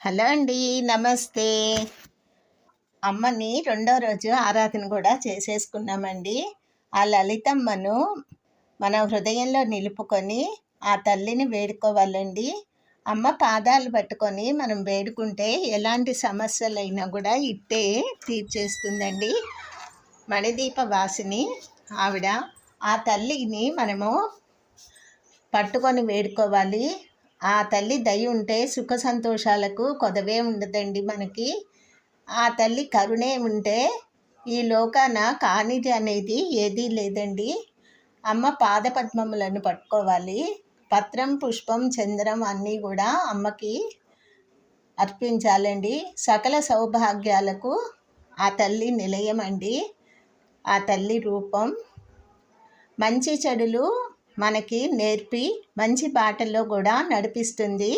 Hello అండి, నమస్తే. అమ్మని రెండో రోజు ఆరాధన కూడా చేసేసుకున్నామండి. ఆ లలితమ్మను మన హృదయంలో నిలుపుకొని ఆ తల్లిని వేడుకోవాలండి. అమ్మ పాదాలు పట్టుకొని మనం వేడుకుంటే ఎలాంటి సమస్యలైనా కూడా ఇట్టే తీర్చేస్తుందండి. మణిదీప వాసిని ఆవిడ. ఆ తల్లిని మనము పట్టుకొని వేడుకోవాలి. ఆ తల్లి దయ ఉంటే సుఖ సంతోషాలకు కొదవే ఉండదండి మనకి. ఆ తల్లి కరుణే ఉంటే ఈ లోకాన కానిది అనేది ఏదీ లేదండి. అమ్మ పాదపద్మములను పట్టుకోవాలి. పత్రం, పుష్పం, చంద్రం అన్నీ కూడా అమ్మకి అర్పించాలండి. సకల సౌభాగ్యాలకు ఆ తల్లి నిలయమండి. ఆ తల్లి రూపం మంచి చెడులు మనకి నేర్పి మంచి బాటల్లో కూడా నడిపిస్తుంది.